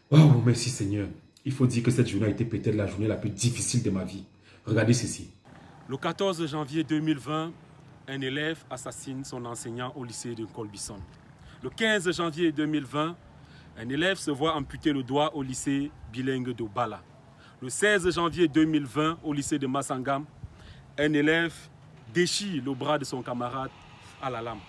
Oh, merci Seigneur. Il faut dire que cette journée a été peut-être la journée la plus difficile de ma vie. Regardez ceci. Le 14 janvier 2020, un élève assassine son enseignant au lycée de Colbison. Le 15 janvier 2020, un élève se voit amputer le doigt au lycée bilingue de Bala. Le 16 janvier 2020, au lycée de Massangam, un élève déchire le bras de son camarade à la lame.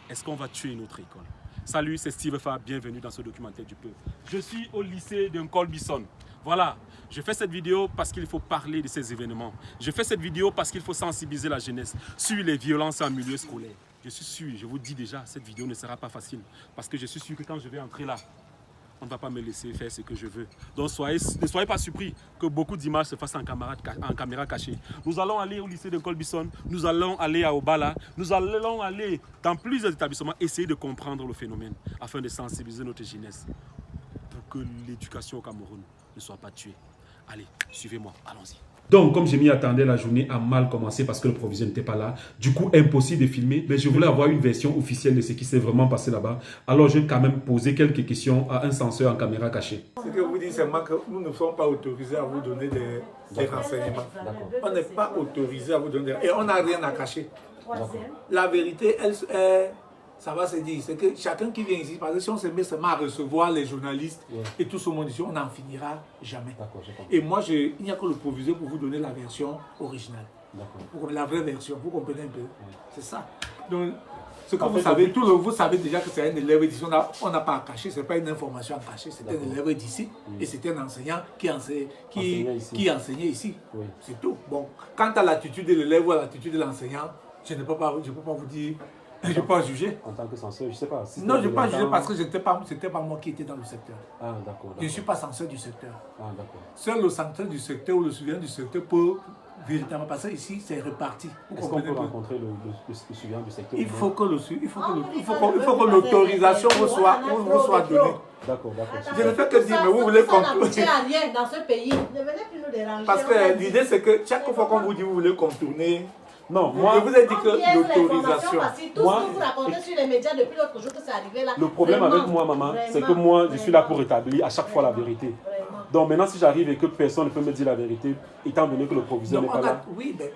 Est-ce qu'on va tuer notre école? Salut, c'est Steve Fa, bienvenue dans ce documentaire du peuple. Je suis au lycée de Colbison. Voilà, je fais cette vidéo parce qu'il faut parler de ces événements. Je fais cette vidéo parce qu'il faut sensibiliser la jeunesse sur les violences en milieu scolaire. Je suis sûr, je vous dis déjà, cette vidéo ne sera pas facile. Parce que je suis sûr que quand je vais entrer là, on ne va pas me laisser faire ce que je veux. Donc ne soyez pas surpris que beaucoup d'images se fassent en caméra cachée. Nous allons aller au lycée de Colbison, nous allons aller à Obala, nous allons aller dans plusieurs établissements, essayer de comprendre le phénomène afin de sensibiliser notre jeunesse pour que l'éducation au Cameroun ne soit pas tuée. Allez, suivez-moi, allons-y. Donc, comme je m'y attendais, la journée a mal commencé parce que le proviseur n'était pas là. Du coup, impossible de filmer. Mais je voulais avoir une version officielle de ce qui s'est vraiment passé là-bas. Alors, je vais quand même poser quelques questions à un censeur en caméra cachée. Ce que vous dites seulement que nous ne sommes pas autorisés à vous donner des renseignements. On n'est pas autorisé à vous donner et on n'a rien à cacher. La vérité, ça va se dire. C'est que chacun qui vient ici, parce que si on se met seulement à recevoir les journalistes et tout ce monde ici, on n'en finira jamais. Et moi, il n'y a que le proviseur pour vous donner la version originale. La vraie version, vous comprenez un peu. C'est ça. Donc, ce que vous savez, vous savez déjà que c'est un élève d'ici, on n'a pas à cacher, ce n'est pas une information à cacher, c'est un élève d'ici et c'est un enseignant qui enseignait ici. C'est tout. Bon, quant à l'attitude de l'élève ou à l'attitude de l'enseignant, je ne peux pas vous dire. Je ne peux pas juger. En tant que censeur, je ne sais pas. Si non, je ne peux pas juger parce que ce n'était pas moi qui étais dans le secteur. Ah, d'accord. Je ne suis pas censeur du secteur. Ah, d'accord. Seul le censeur du secteur ou le surveillant du secteur peut véritablement passer ici, c'est réparti. Est-ce qu'on peut rencontrer le surveillant du secteur? Il faut que l'autorisation vous soit donnée. D'accord, d'accord. Je ne fais que dire, mais vous voulez contourner. dans ce pays. Ne venez plus nous déranger. Parce que l'idée, c'est que chaque fois qu'on vous dit, vous voulez contourner. Non, moi, je vous ai dit que l'autorisation. Tout ce que vous racontez sur les médias depuis l'autre jour que c'est arrivé là. Le problème avec moi, maman, c'est que moi, je suis là pour établir à chaque fois la vérité. Donc maintenant, si j'arrive et que personne ne peut me dire la vérité, étant donné que le proviseur n'est pas là. Oui, mais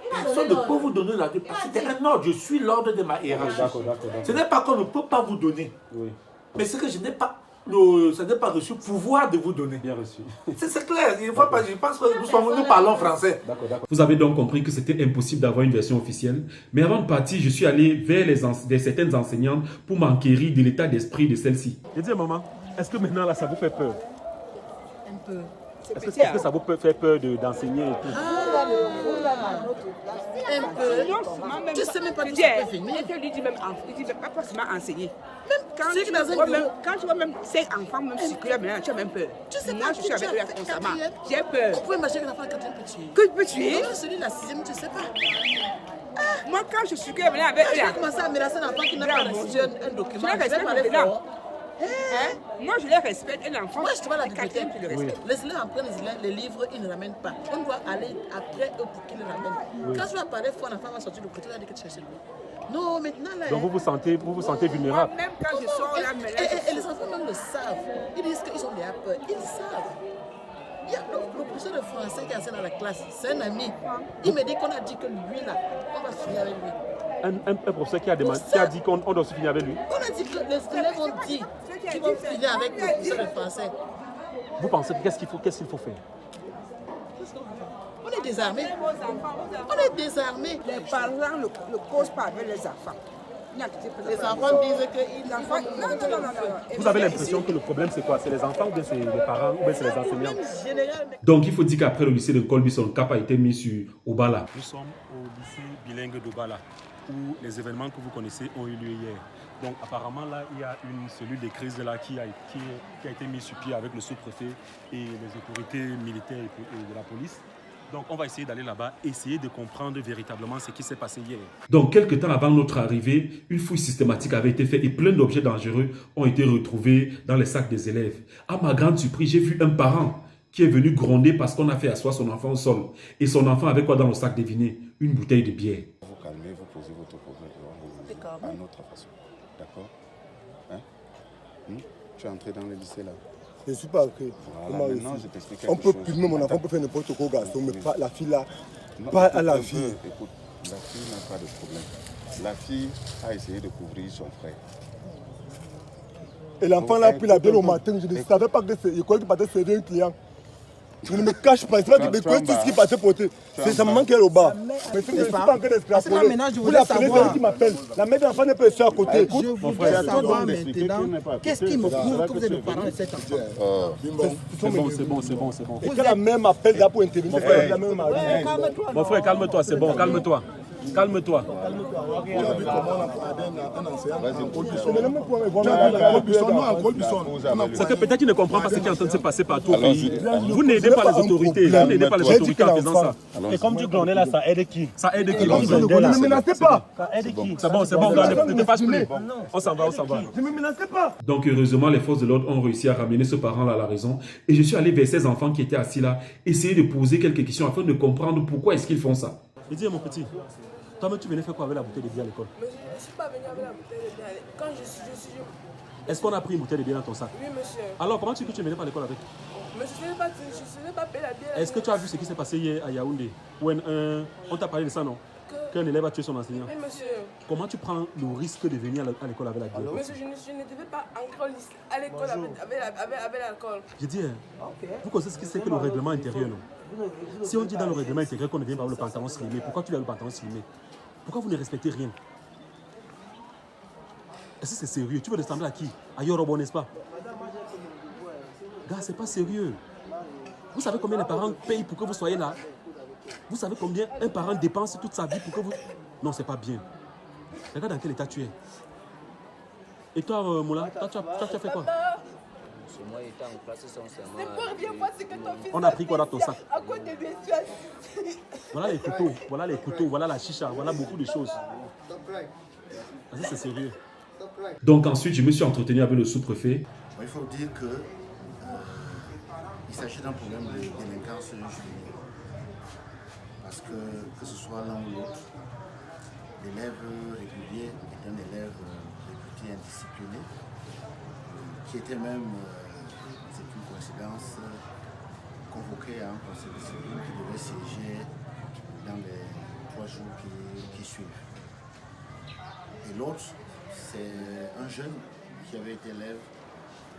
personne ne peut vous donner la vérité. C'était un ordre, je suis l'ordre de ma hiérarchie. D'accord. Ce n'est pas qu'on ne peut pas vous donner. Oui. Mais c'est que je n'ai pas. Ça n'est pas reçu pouvoir de vous donner. Bien reçu. C'est clair. Je pense que nous parlons français. D'accord. Vous avez donc compris que c'était impossible d'avoir une version officielle. Mais avant de partir, je suis allé vers certaines enseignantes pour m'enquérir de l'état d'esprit de celles-ci. Je dis, maman, est-ce que maintenant là, ça vous fait peur? Un peu. Est-ce que ça vous fait peur d'enseigner et tout? Un peu. Je sais même pas tout ça peut filmer. Il dit même pas seulement enseigner. Même quand tu vois même 5 enfants, même circuler, tu as même peur. Moi, je suis avec eux constamment. J'ai peur. Vous pouvez imaginer qu'un enfant de 4e peut tuer. Que tu peux tuer? Celui de la 6e, tu ne sais pas. Moi, quand je circule avec eux, je vais commencer à menacer un enfant qui n'a pas reçu un document. Je vais parler fort. Moi, je les respecte. Un enfant, moi, je te vois la bibliothèque. Laisse-les en prendre les livres, ils ne ramènent pas. On doit aller après eux pour qu'ils les ramènent. Quand tu vas parler fort, l'enfant va sortir de côté, il va dire que tu cherches lui. Non, maintenant là. Donc vous vous sentez vulnérable. Même quand je sors là, et les enfants même le savent. Ils disent qu'ils ont déjà peur. Ils savent. Il y a le professeur de français qui enseigne dans la classe. C'est un ami. Il me dit qu'on a dit que lui là, on va se finir avec lui. Un professeur qui a dit qu'on doit se finir avec lui. On a dit que les élèves ont dit qu'ils vont finir avec le professeur de français. Vous pensez qu'est-ce qu'il faut faire? On est désarmés. On est désarmés. Les parents ne causent pas avec les enfants. Les enfants disent que les enfants. Non. Vous avez l'impression que le problème c'est quoi? C'est les enfants ou bien c'est les parents ou bien c'est les enseignants? Donc il faut dire qu'après le lycée de Colbison, le cap a été mis sur Obala. Nous sommes au lycée bilingue d'Obala où les événements que vous connaissez ont eu lieu hier. Donc apparemment là il y a une cellule de crise là qui a été mise sur pied avec le sous-préfet et les autorités militaires et de la police. Donc on va essayer d'aller là-bas, essayer de comprendre véritablement ce qui s'est passé hier. Donc quelques temps avant notre arrivée, une fouille systématique avait été faite et plein d'objets dangereux ont été retrouvés dans les sacs des élèves. À ma grande surprise, j'ai vu un parent qui est venu gronder parce qu'on a fait asseoir son enfant au sol. Et son enfant avait quoi dans le sac, devinez? Une bouteille de bière. Vous calmez, vous posez votre problème à notre façon. D'accord? Hein? Tu es entré dans le lycée là. Je ne suis pas ok. Voilà, maintenant, je t'explique quelque on peut chose. plumer mon enfant, on peut faire n'importe quoi au garçon, mais pas la fille là. Pas à la fille. Écoute, la fille n'a pas de problème. La fille a essayé de couvrir son frère. Et l'enfant là a pris la bière au matin. Je ne savais pas que je croyais qu'il partait servir un client. Je ne me cache pas. C'est pas que tout ce qui passait porter. C'est sa maman qui est au bas. Mais je ne suis pas en train d'extrapoler. Vous l'appelez, c'est elle qui m'appelle. La mère de l'enfant n'est pas ici à côté. Je voudrais savoir maintenant, qu'est-ce qui me prouve que vous êtes le parent de cet enfant? C'est bon. Et quand la mère m'appelle là pour intervenir, la mère m'arrive. Mon frère, calme-toi, c'est bon, calme-toi. Calme-toi. C'est que peut-être qu'il ne comprend pas ce qui est en train de se passer partout au pays. Vous n'aidez pas les autorités. Vous n'aidez pas les autorités en faisant ça. Et comme tu glandais là, ça aide qui? Ça aide qui? Ne me menacez pas. Ça aide qui? C'est bon, ne te fâche plus. On s'en va. Ne me menacez pas. Donc heureusement, les forces de l'ordre ont réussi à ramener ce parent-là à la raison. Et je suis allé vers ces enfants qui étaient assis là, essayer de poser quelques questions afin de comprendre pourquoi est-ce qu'ils font ça. Et dis, mon petit, toi-même tu venais faire quoi avec la bouteille de bière à l'école? Monsieur, je ne suis pas venu avec la bouteille de bière. Quand je suis... Est-ce qu'on a pris une bouteille de bière dans ton sac? Oui, monsieur. Alors, comment tu dis que tu ne venais pas à l'école avec? Monsieur, je ne sais pas payer la bière. Est-ce que tu as vu ce qui s'est passé hier à Yaoundé? Où on t'a parlé de ça, non? Qu'un élève a tué son enseignant. Oui, monsieur. Comment tu prends le risque de venir à l'école avec la bière? Monsieur, je ne devais pas entrer à l'école avec l'alcool. Je dis, vous connaissez ce que c'est que le règlement intérieur, non? Si on dit dans le règlement intérieur qu'on ne vient pas avec le pantalon slimé, pourquoi tu as le pantalon slimé? Pourquoi vous ne respectez rien? Est-ce que c'est sérieux? Tu veux ressembler à qui? À Yorobo, n'est-ce pas? Gars, c'est pas sérieux. Vous savez combien les parents payent pour que vous soyez là? Vous savez combien un parent dépense toute sa vie pour que vous... Non, c'est pas bien. Regarde dans quel état tu es. Et toi, Moula, tu as fait quoi? Moi, j'étais en classe sans serment. C'est pour bien voir ce que ton fils On a pris quoi dans ton sac? À cause de lui, tu as... Voilà les couteaux, voilà la chicha, voilà beaucoup de choses. Vas-y, c'est sérieux. Donc ensuite, je me suis entretenu avec le sous-préfet. Il faut dire que il s'agit d'un problème de délinquance juvénile. Parce que ce soit l'un ou l'autre, l'élève régulier est un élève réputé indiscipliné, qui était même, c'est une coïncidence, convoqué à un conseil de discipline qui devait siéger dans les 3 jours qui suivent. Et l'autre, c'est un jeune qui avait été élève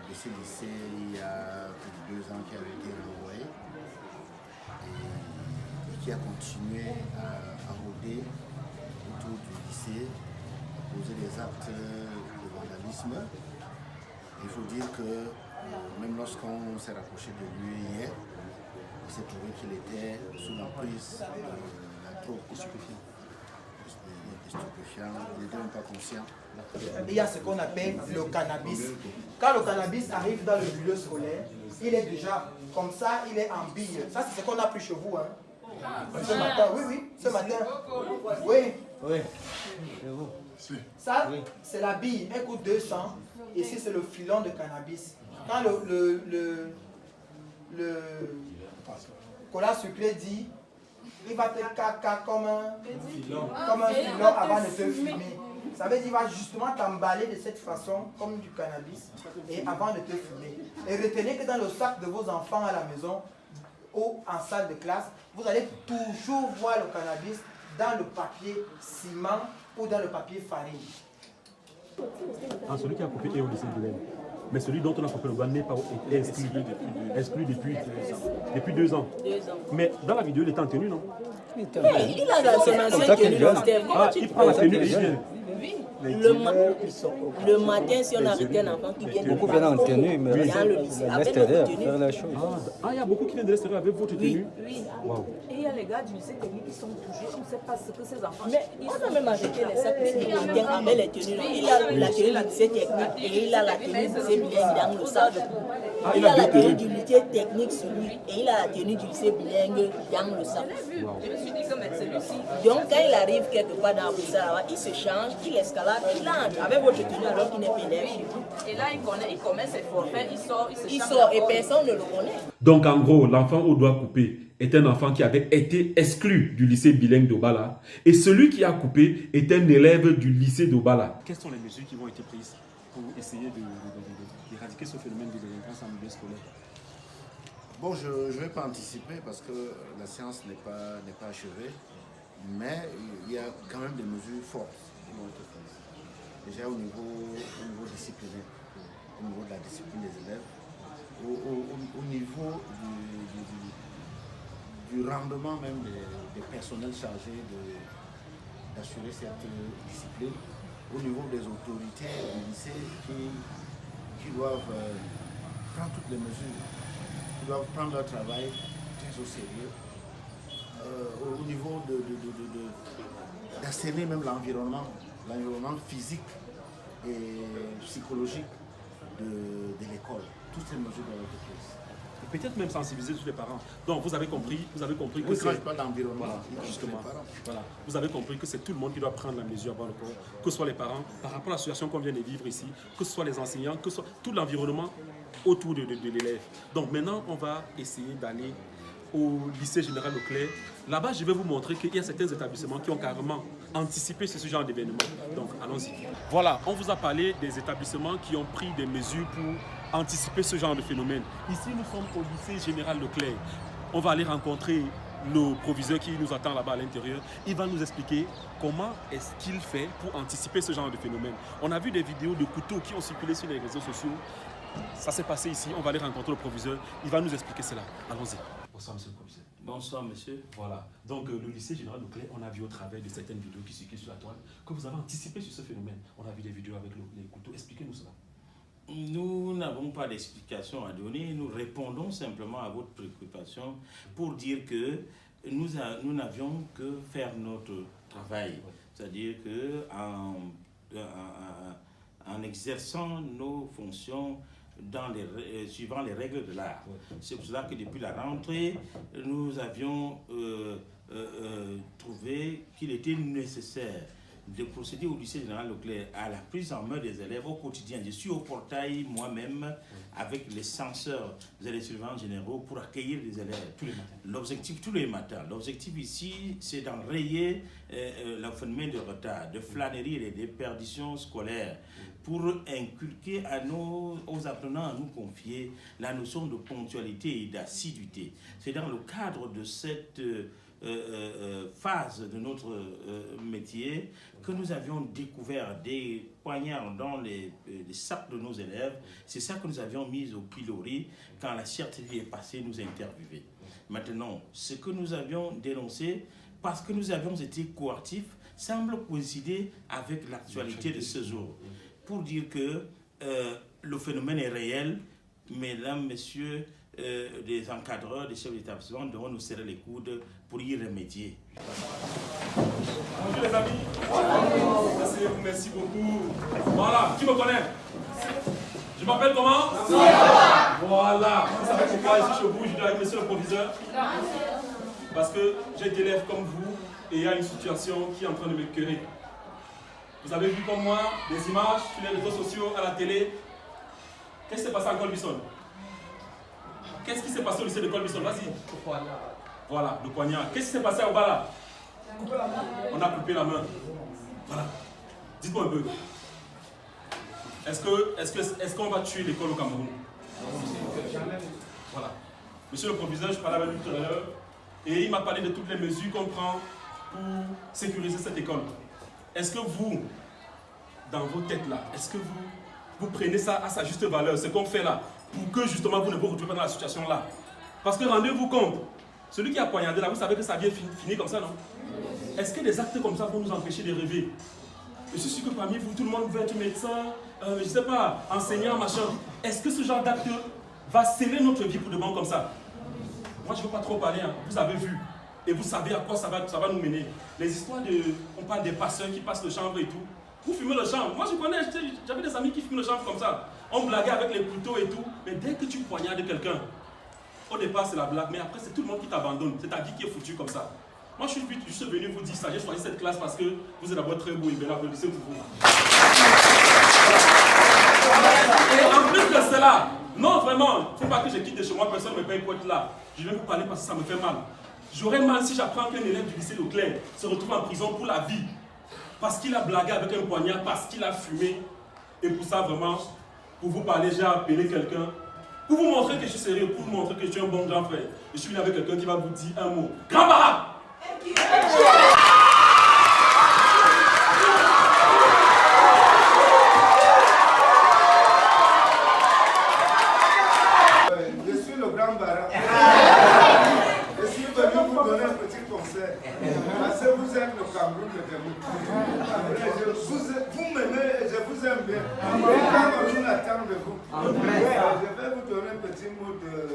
de ce lycée il y a plus de 2 ans, qui avait été renvoyé et qui a continué à rôder autour du lycée, à poser des actes de vandalisme. Il faut dire que même lorsqu'on s'est rapproché de lui hier, il s'est trouvé qu'il était sous l'emprise de la drogue stupéfiante. Il n'était même pas conscient. Il y a ce qu'on appelle le cannabis. Quand le cannabis arrive dans le milieu scolaire, il est déjà comme ça, il est en bille. Ça, c'est ce qu'on a pris chez vous. Ce matin, oui, ce matin. Oui. Ça, c'est la bille, elle coûte 200. Ici, c'est le filon de cannabis. Quand le cola sucré dit, il va te caca comme un filon avant de te fumer. Ça veut dire qu'il va justement t'emballer de cette façon, comme du cannabis, et avant de te fumer. Et retenez que dans le sac de vos enfants à la maison, ou en salle de classe, vous allez toujours voir le cannabis dans le papier ciment ou dans le papier farine. Celui qui a coupé est au lycée de l'Aisne. Mais celui dont on a coupé le doigt n'est pas exclu depuis 2 ans. Mais dans la vidéo, il était en tenue, non? Il a son ancienne tenue. Il prend la tenue et il vient. Oui. Le matin, si on arrête un enfant qui vient beaucoup viennent en tenue, mais dans le lycée, avec l'extérieur, notre faire tenue. la chose. Il y a beaucoup qui viennent de l'extérieur avec votre tenue. Oui. Wow. Et il y a les gars du lycée technique qui sont touchés, on ne sait pas ce que ces enfants... Mais on a même arrêté les sacs puisqu'il vient avec les tenues. Il a la tenue du lycée technique et il a la tenue du lycée bilingue dans le sac. Il a la tenue du lycée technique sur lui et il a la tenue du lycée bilingue dans le sac. Je me suis dit que celui-ci... Donc quand il arrive quelque part dans le sac, il se change, il escalade, il entre avec votre tenue alors qu'il n'est pas élève chez vous. Et là, il commet ses forfaits, il sort, il sort et personne ne le connaît. Donc en gros, l'enfant au doigt coupé est un enfant qui avait été exclu du lycée bilingue d'Obala. Et celui qui a coupé est un élève du lycée d'Obala. Quelles sont les mesures qui vont être prises pour essayer d'éradiquer ce phénomène de délinquance en milieu scolaire? Bon, je ne vais pas anticiper parce que la séance n'est pas achevée, mais il y a quand même des mesures fortes qui vont être prises. Déjà au niveau disciplinaire, au niveau de la discipline des élèves, au niveau du rendement même des personnels chargés d'assurer cette discipline, au niveau des autorités du lycée qui doivent prendre toutes les mesures, qui doivent prendre leur travail très au sérieux, au niveau d'assainir même l'environnement physique et psychologique de l'école. Toutes ces mesures doivent être prises. Peut-être même sensibiliser tous les parents. Donc vous avez compris que c'est pas l'environnement. Voilà, justement. Voilà. Vous avez compris que c'est tout le monde qui doit prendre la mesure avant le corps, que ce soit les parents, par rapport à la situation qu'on vient de vivre ici, que ce soit les enseignants, que ce soit tout l'environnement autour de l'élève. Donc maintenant, on va essayer d'aller au lycée Général Leclerc. Là-bas, je vais vous montrer qu'il y a certains établissements qui ont carrément anticipé ce genre d'événement. Donc, allons-y. Voilà, on vous a parlé des établissements qui ont pris des mesures pour anticiper ce genre de phénomène. Ici, nous sommes au lycée Général Leclerc. On va aller rencontrer le proviseur qui nous attend là-bas à l'intérieur. Il va nous expliquer comment est-ce qu'il fait pour anticiper ce genre de phénomène. On a vu des vidéos de couteaux qui ont circulé sur les réseaux sociaux. Ça s'est passé ici. On va aller rencontrer le proviseur. Il va nous expliquer cela. Allons-y. Bonsoir, monsieur le proviseur. Bonsoir, monsieur. Voilà. Donc, le lycée Général Leclerc, on a vu au travers de certaines vidéos qui circulent sur la toile que vous avez anticipé sur ce phénomène. On a vu des vidéos avec les couteaux. Expliquez-nous cela. Nous n'avons pas d'explication à donner. Nous répondons simplement à votre préoccupation pour dire que nous n'avions que faire notre travail. C'est-à-dire qu'en exerçant nos fonctions suivant les règles de l'art. C'est pour cela que depuis la rentrée, nous avions trouvé qu'il était nécessaire de procéder au lycée Général Leclerc à la prise en main des élèves au quotidien. Je suis au portail moi-même avec les censeurs et les surveillants généraux pour accueillir les élèves. Tous les matins. L'objectif, tous les matins. L'objectif ici, c'est d'enrayer le phénomène de retard, de flânerie et de déperdition scolaire pour inculquer aux apprenants à nous confier la notion de ponctualité et d'assiduité. C'est dans le cadre de cette phase de notre métier que nous avions découvert des poignards dans les sacs de nos élèves. C'est ça que nous avions mis au pilori quand la CRTV est passée nous interviewer. Maintenant, ce que nous avions dénoncé, parce que nous avions été coactifs, semble coïncider avec l'actualité de ce jour. Pour dire que le phénomène est réel, mesdames, messieurs, des encadreurs, des chefs d'établissement devront nous serrer les coudes pour y remédier. Bonjour les amis. Merci beaucoup. Voilà, qui me connaît? Je m'appelle comment? Voilà. Vous savez pourquoi ici je bouge avec monsieur le proviseur? Parce que j'ai des élèves comme vous et il y a une situation qui est en train de me querer. Vous avez vu comme moi des images sur les réseaux sociaux, à la télé. Qu'est-ce qui s'est passé à Colbison? Qu'est-ce qui s'est passé au lycée de Colbison? Vas-y. Voilà, le poignard. Qu'est-ce qui s'est passé au bas là? On a coupé la main. Voilà. Dites-moi un peu. Est-ce qu'on va tuer l'école au Cameroun? Voilà. Monsieur le proviseur, je parlais avec lui tout à l'heure et il m'a parlé de toutes les mesures qu'on prend pour sécuriser cette école. Est-ce que vous, dans vos têtes là, est-ce que vous prenez ça à sa juste valeur, ce qu'on fait là, pour que justement vous ne vous retrouvez pas dans la situation là? Parce que rendez-vous compte, celui qui a poignardé là, vous savez que ça vient finir comme ça, non? Est-ce que des actes comme ça vont nous empêcher de rêver? Je suis sûr que parmi vous, tout le monde veut être médecin, je ne sais pas, enseignant, machin. Est-ce que ce genre d'acte va sceller notre vie pour de bon comme ça? Moi, je ne veux pas trop parler, hein. Vous avez vu. Et vous savez à quoi ça va nous mener. Les histoires on parle des passeurs qui passent le chanvre et tout. Vous fumez le chanvre. Moi, je connais, j'avais des amis qui fument le chanvre comme ça. On blaguait avec les couteaux et tout. Mais dès que tu poignardes quelqu'un, au départ, c'est la blague. Mais après, c'est tout le monde qui t'abandonne. C'est ta vie qui est foutue comme ça. Moi, je suis juste venu vous dire ça. J'ai choisi cette classe parce que vous êtes d'abord très beau et bel. Applaudissez pour vous. Et en plus de cela, non, vraiment, il ne faut pas que je quitte de chez moi. Personne ne me paye pour être là. Je vais vous parler parce que ça me fait mal. J'aurais mal si j'apprends qu'un élève du lycée Leclerc se retrouve en prison pour la vie. Parce qu'il a blagué avec un poignard, parce qu'il a fumé. Et pour ça, vraiment, pour vous parler, j'ai appelé quelqu'un. Pour vous montrer que je suis sérieux, pour vous montrer que je suis un bon grand frère. Je suis venu avec quelqu'un qui va vous dire un mot. Grand Barab! Je suis le grand Barab. Je suis venu vous donner un petit conseil. Parce que vous êtes le Cameroun de demain. Vous m'aimez et je vous aime bien. Le Cameroun attend de vous. Je vais vous donner un petit mot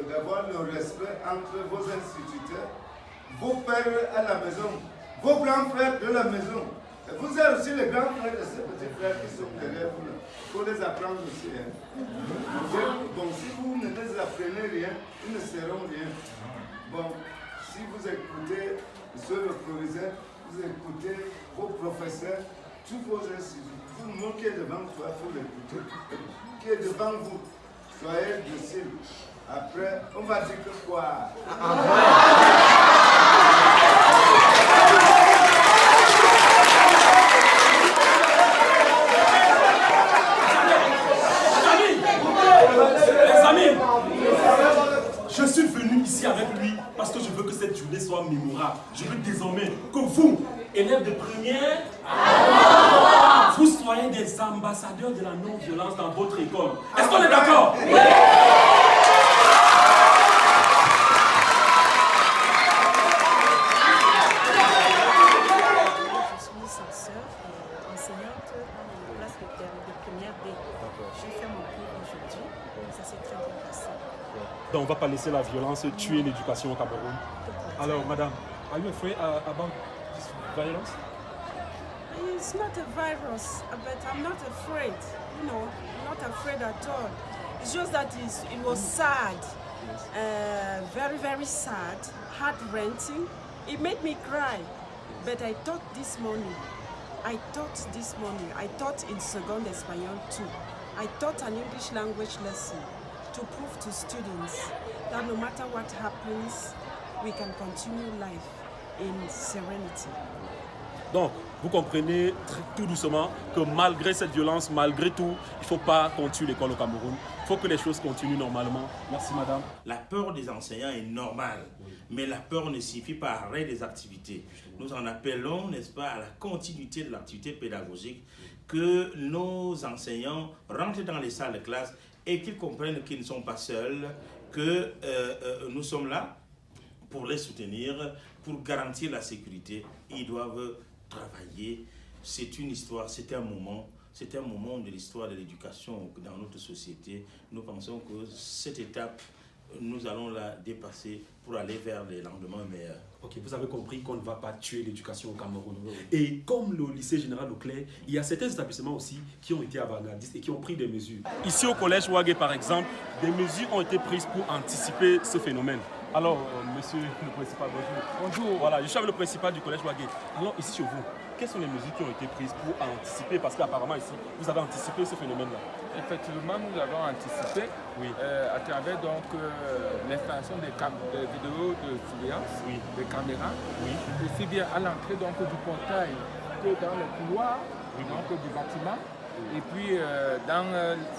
d'avoir le respect entre vos instituteurs, vos pères à la maison, vos grands frères de la maison. Et vous êtes aussi les grands frères de ces petits frères qui sont derrière vous. Il faut les apprendre aussi. Hein. Donc si vous ne les apprenez rien, ils ne seront rien. Bon, si vous écoutez monsieur le proviseur, vous écoutez vos professeurs, tous vos instituts, tout le monde qui est devant toi, il faut l'écouter. Qui est devant vous, soyez docile. Après, on va dire que quoi? Les amis, je suis venu ici avec lui parce que je veux que cette journée soit mémorable. Je veux désormais que vous, élèves de première, vous soyez des ambassadeurs de la non-violence dans votre école. Est-ce qu'on est d'accord? Donc on ne va pas laisser la violence tuer l'éducation au Cameroun. Alors madame, are you afraid about this virus? It's not a virus, but I'm not afraid. You know, I'm not afraid at all. It's just that it was sad, very, very sad, heart-wrenching. It made me cry. But I thought this morning, I taught in Second Espagnol too. I taught an English language lesson to prove to students that no matter what happens, we can continue life in serenity. Donc, vous comprenez tout doucement que malgré cette violence, malgré tout, il ne faut pas qu'on tue l'école au Cameroun. Il faut que les choses continuent normalement. Merci madame. La peur des enseignants est normale, mais la peur ne signifie pas arrêt des activités. Nous en appelons, n'est-ce pas, à la continuité de l'activité pédagogique, que nos enseignants rentrent dans les salles de classe et qu'ils comprennent qu'ils ne sont pas seuls, que nous sommes là pour les soutenir, pour garantir la sécurité. Ils doivent travailler. C'est une histoire, c'est un moment de l'histoire de l'éducation dans notre société. Nous pensons que cette étape, nous allons la dépasser pour aller vers les lendemains meilleurs. Ok, vous avez compris qu'on ne va pas tuer l'éducation au Cameroun. Et comme le lycée général Leclerc, il y a certains établissements aussi qui ont été avant-gardistes et qui ont pris des mesures. Ici au collège Ouagué par exemple, des mesures ont été prises pour anticiper ce phénomène. Alors, monsieur le principal, bonjour. Bonjour. Voilà, je suis avec le principal du collège Ouagué. Alors, ici chez vous, quelles sont les mesures qui ont été prises pour anticiper? Parce qu'apparemment ici, vous avez anticipé ce phénomène-là. Effectivement, nous avons anticipé à travers l'installation des vidéos de surveillance, des caméras, aussi bien à l'entrée du portail que dans le couloir du bâtiment, et puis dans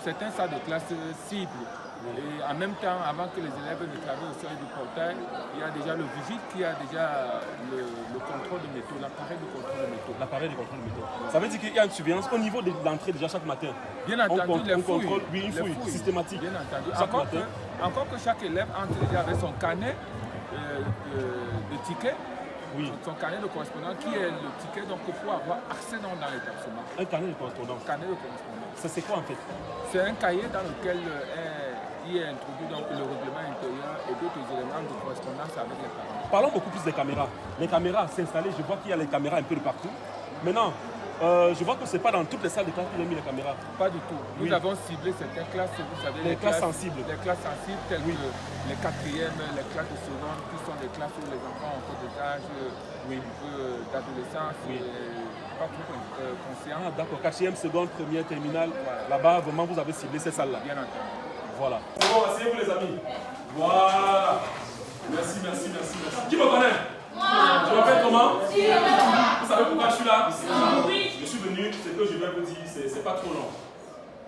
certaines salles de classe cibles. Et en même temps, avant que les élèves ne traversent au seuil du portail, il y a déjà le vigile qui a déjà le contrôle de métaux, l'appareil de contrôle de métaux. L'appareil de contrôle de métaux. Ça veut dire qu'il y a une surveillance au niveau de l'entrée déjà chaque matin. Bien entendu, on contrôle, une fouille systématique. Bien entendu. Chaque encore que chaque élève entre déjà avec son carnet de tickets. Son carnet de correspondance qui est le ticket donc, pour avoir accès dans l'établissement. Un carnet de correspondance. Carnet de correspondance. C'est quoi en fait? C'est un cahier dans lequel il est introduit donc, le règlement intérieur et d'autres éléments de correspondance avec les parents. Parlons beaucoup plus des caméras. Les caméras s'installer, je vois qu'il y a les caméras un peu de partout. Maintenant, je vois que ce n'est pas dans toutes les salles de classe qu'il a mis les caméras. Pas du tout. Nous avons ciblé certaines classes, vous savez, les classes sensibles. Les classes sensibles telles que les quatrièmes, les classes de seconde, qui sont des classes où les enfants ont encore des âges d'adolescence, pas trop conscients. Ah, d'accord, quatrième, seconde, première, terminale. Là-bas, vraiment, vous avez ciblé ces salles-là. Bien entendu. Voilà. Bon, asseyez-vous les amis. Voilà. Merci. Qui me connaît? Je m'appelle comment? Vous savez pourquoi je suis là? Oui. Je suis venu, ce que je vais vous dire, c'est pas trop long.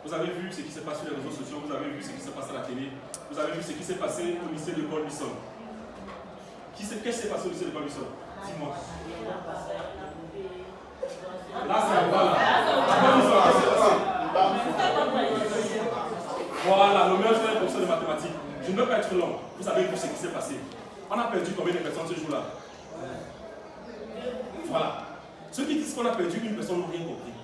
Vous avez vu ce qui s'est passé sur les réseaux sociaux, vous avez vu ce qui s'est passé à la télé, vous avez vu ce qui s'est passé au lycée de Colbison. Qu'est-ce qui s'est passé au lycée de Colbison? Dis-moi. Là, c'est voilà. Voilà, le meilleur c'est un professeur de mathématiques. Je ne veux pas être long. Vous avez vu ce qui s'est passé. On a perdu combien de personnes ce jour-là? Voilà. Ceux qui disent qu'on a perdu une personne n'ont rien compris.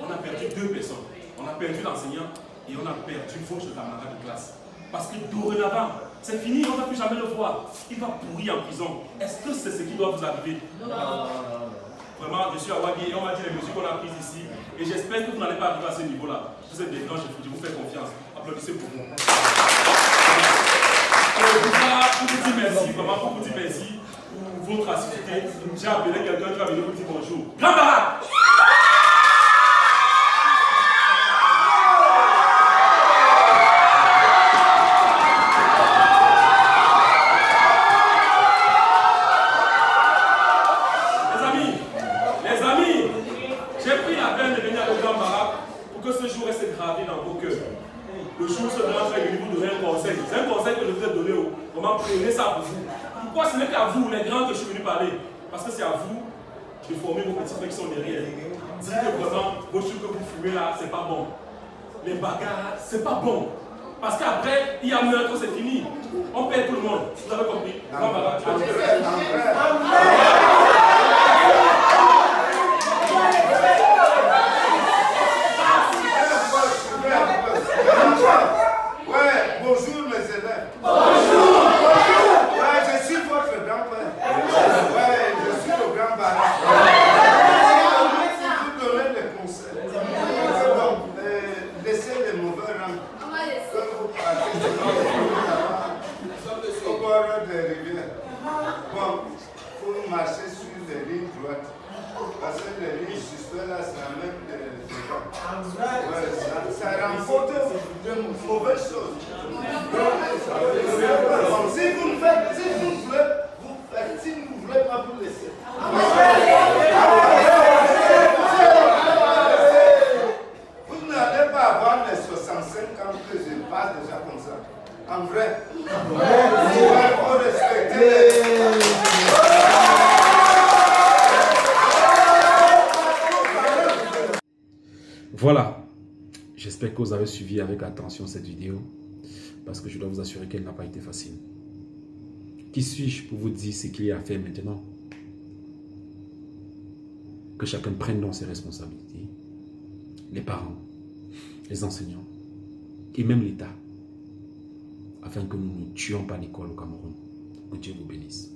On a perdu 2 personnes. On a perdu l'enseignant et on a perdu votre camarade de classe. Parce que dorénavant, c'est fini, on ne va plus jamais le voir. Il va pourrir en prison. Est-ce que c'est ce qui doit vous arriver? Non. Vraiment, je suis à Wadi et on m'a dit les mesures qu'on a prises ici. Et j'espère que vous n'allez pas arriver à ce niveau-là. Vous êtes des grands, je vous fais confiance. Applaudissez pour vous. Pour vous dire merci, vraiment, pour vous dire merci pour votre assiduité. J'ai appelé quelqu'un qui va venir vous dire bonjour. Grand Barak! Le jour se demande de vous donner un conseil. C'est un conseil que je vous ai donné. Comment prenez ça pour vous? Pourquoi ce n'est qu'à vous, les grands, que je suis venu parler? Parce que c'est à vous de former vos petits frères qui sont derrière. Dites que vraiment, vos choses que vous fumez là, c'est pas bon. Les bagarres, c'est pas bon. Parce qu'après, il y a meurtre, c'est fini. On perd tout le monde. Vous avez compris? Ouais, bonjour mes élèves. Bonjour. Ouais, je suis votre grand-père. Ouais, je suis le grand Barak. Je vous donner des conseils. Donc, laissez les mauvais rangs. Que vous partez au bord des rivières. Bon, vous marchez sur les lignes droites. Parce que les lignes suspectes là, ça amène des gens. Ouais, ça remporte de mauvaises choses. Si vous ne faites, si vous voulez, vous faites. Si vous ne voulez pas, vous laissez. Vous n'allez pas avoir les 65 ans que je passe déjà comme ça. En vrai. Il faut respecter. Voilà, j'espère que vous avez suivi avec attention cette vidéo parce que je dois vous assurer qu'elle n'a pas été facile. Qui suis-je pour vous dire ce qu'il y a à faire maintenant? Que chacun prenne donc ses responsabilités, les parents, les enseignants et même l'État, afin que nous ne tuions pas l'école au Cameroun. Que Dieu vous bénisse.